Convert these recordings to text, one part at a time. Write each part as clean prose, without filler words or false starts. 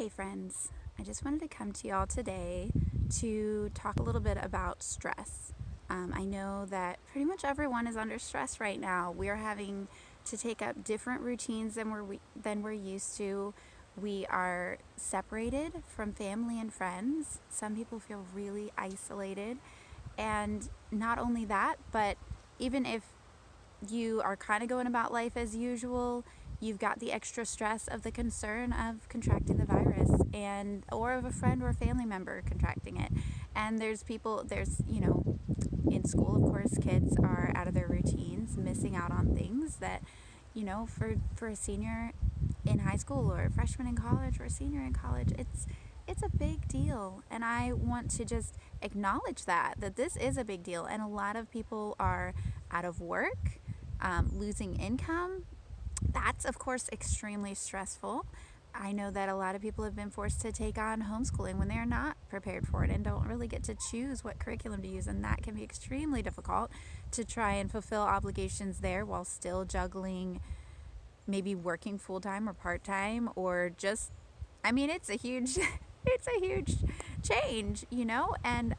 Hey friends, I just wanted to come to y'all today to talk a little bit about stress. I know that pretty much everyone is under stress right now. We are having to take up different routines than we're used to. We are separated from family and friends. Some people feel really isolated. And not only that, but even if you are kind of going about life as usual, you've got the extra stress of the concern of contracting the virus and or of a friend or family member contracting it. And there's in school, of course, kids are out of their routines, missing out on things that, for a senior in high school or a freshman in college or a senior in college, it's a big deal. And I want to just acknowledge that this is a big deal. And a lot of people are out of work, losing income. That's, of course, extremely stressful. I know that a lot of people have been forced to take on homeschooling when they're not prepared for it and don't really get to choose what curriculum to use, and that can be extremely difficult to try and fulfill obligations there while still juggling maybe working full-time or part-time, or just, it's a huge it's a huge change, and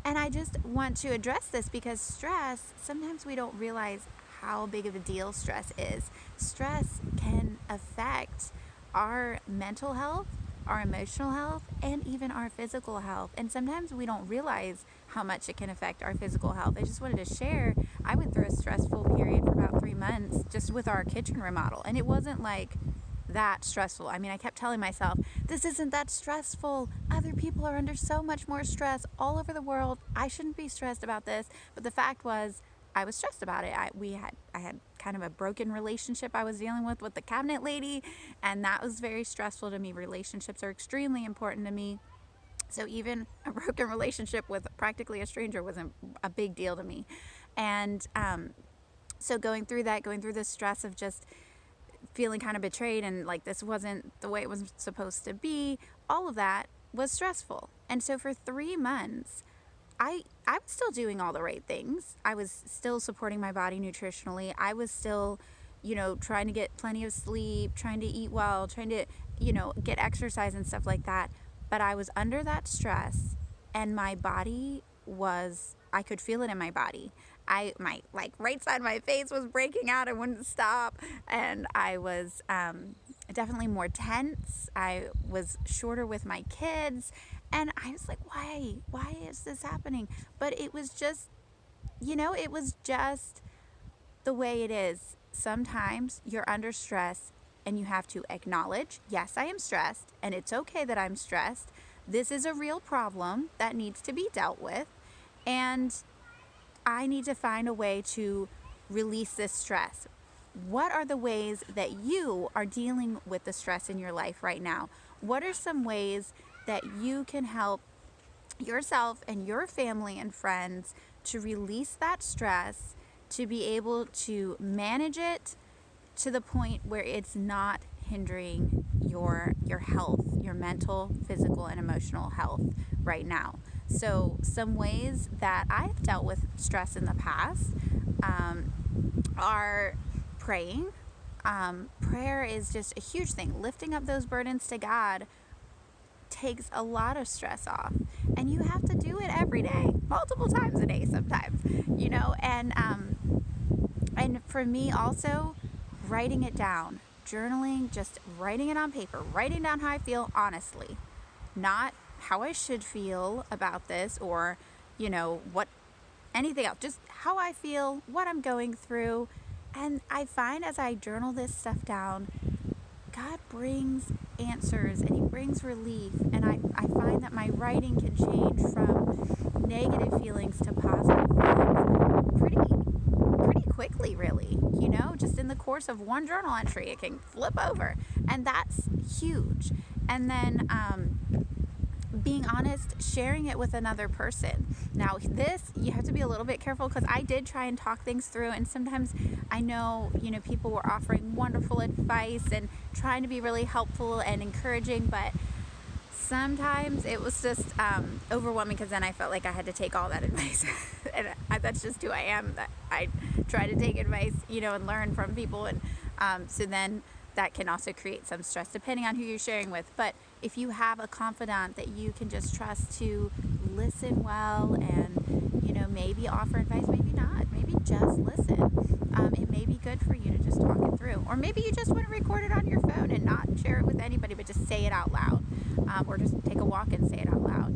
I just want to address this because stress, sometimes we don't realize how big of a deal stress is. Stress can affect our mental health, our emotional health, and even our physical health. And sometimes we don't realize how much it can affect our physical health. I just wanted to share, I went through a stressful period for about 3 months just with our kitchen remodel. And it wasn't like that stressful. I kept telling myself, this isn't that stressful. Other people are under so much more stress all over the world. I shouldn't be stressed about this. But the fact was, I was stressed about it. I had kind of a broken relationship I was dealing with the cabinet lady, and that was very stressful to me. Relationships are extremely important to me. So even a broken relationship with practically a stranger was a big deal to me. And so going through the stress of just feeling kind of betrayed and like this wasn't the way it was supposed to be, all of that was stressful. And so for 3 months, I was still doing all the right things. I was still supporting my body nutritionally. I was still, trying to get plenty of sleep, trying to eat well, trying to, get exercise and stuff like that. But I was under that stress, and my body I could feel it in my body. My right side of my face was breaking out. I wouldn't stop. And I was definitely more tense. I was shorter with my kids. And I was like, why is this happening? But it was just, it was just the way it is. Sometimes you're under stress and you have to acknowledge, yes, I am stressed, and it's okay that I'm stressed. This is a real problem that needs to be dealt with. And I need to find a way to release this stress. What are the ways that you are dealing with the stress in your life right now? What are some ways that you can help yourself and your family and friends to release that stress, to be able to manage it to the point where it's not hindering your health, your mental, physical, and emotional health right now? So some ways that I've dealt with stress in the past are praying. Prayer is just a huge thing. Lifting up those burdens to God takes a lot of stress off, and you have to do it every day, multiple times a day sometimes, and for me also, writing it down, journaling, just writing it on paper, writing down how I feel honestly, not how I should feel about this or what anything else, just how I feel, what I'm going through. And I find as I journal this stuff down, God brings answers and he brings relief. And I find that my writing can change from negative feelings to positive feelings pretty quickly, really. Just in the course of one journal entry, it can flip over. And that's huge. And then being honest, sharing it with another person. Now, this, you have to be a little bit careful because I did try and talk things through, and sometimes I know, people were offering wonderful advice and trying to be really helpful and encouraging, but sometimes it was just overwhelming because then I felt like I had to take all that advice. And that's just who I am, that I try to take advice, and learn from people. And so then that can also create some stress depending on who you're sharing with. But if you have a confidant that you can just trust to listen well and, maybe offer advice, maybe not, maybe just listen. It may be good for you to just talk it through. Or maybe you just want to record it on your phone and not share it with anybody, but just say it out loud. Or just take a walk and say it out loud.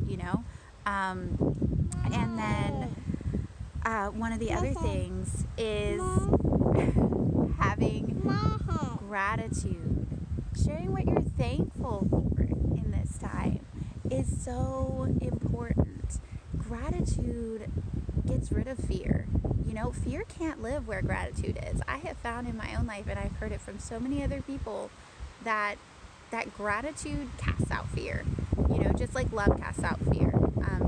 And then one of the other things is having gratitude. Sharing what you're thankful for in this time is so important. Gratitude gets rid of fear. Fear can't live where gratitude is. I have found in my own life, and I've heard it from so many other people, that gratitude casts out fear. Just like love casts out fear.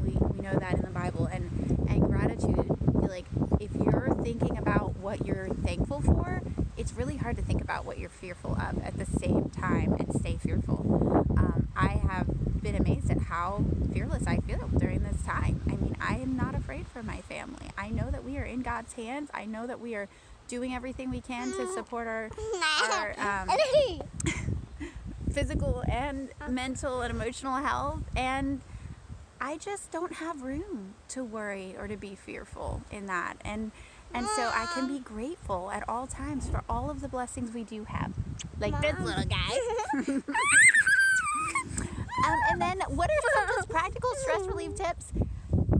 We know that in the Bible. And gratitude, like, if you're thinking about what you're thankful for, it's really hard to think about what you're fearful of at the same time and stay fearful. I have been amazed at how fearless I feel during this time. I mean, I am not afraid for my family. I know that we are in God's hands. I know that we are doing everything we can to support our physical and mental and emotional health, and I just don't have room to worry or to be fearful in that. And so I can be grateful at all times for all of the blessings we do have. Like this little guy. And then what are some just practical stress relief tips?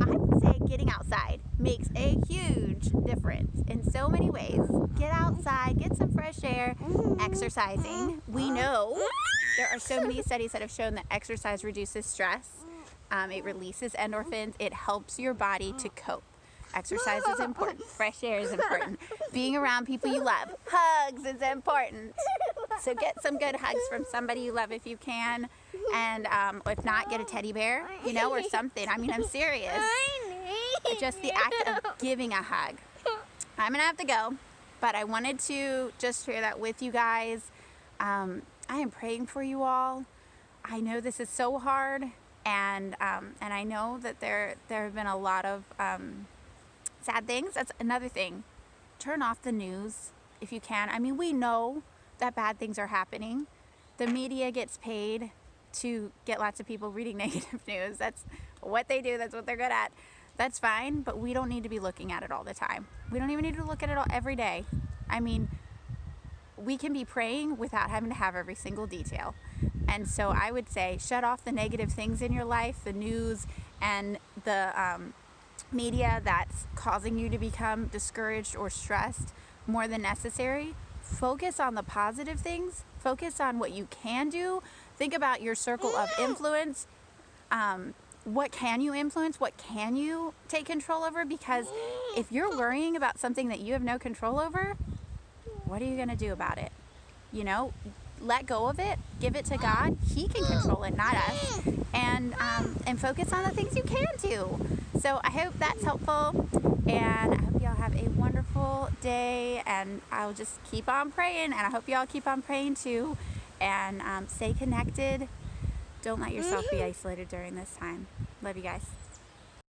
I would say getting outside makes a huge difference in so many ways. Get outside, get some fresh air, exercising. We know there are so many studies that have shown that exercise reduces stress. It releases endorphins. It helps your body to cope. Exercise is important. Fresh air is important. Being around people you love. Hugs is important. So get some good hugs from somebody you love if you can. And if not, get a teddy bear, or something. I mean, I'm serious. Just the act of giving a hug. I'm going to have to go, but I wanted to just share that with you guys. I am praying for you all. I know this is so hard, and I know that there have been a lot of sad things. That's another thing. Turn off the news if you can. I mean, we know that bad things are happening. The media gets paid to get lots of people reading negative news. That's what they do. That's what they're good at. That's fine, but we don't need to be looking at it all the time. We don't even need to look at it every day. I mean, we can be praying without having to have every single detail. And so I would say shut off the negative things in your life, the news and the media that's causing you to become discouraged or stressed more than necessary. Focus on the positive things. Focus on what you can do. Think about your circle of influence. What can you influence? What can you take control over? Because if you're worrying about something that you have no control over, what are you going to do about it? Let go of it. Give it to God. He can control it, not us. And focus on the things you can do. So I hope that's helpful. And I hope y'all have a wonderful day. And I'll just keep on praying. And I hope y'all keep on praying too. And stay connected. Don't let yourself be isolated during this time. Love you guys.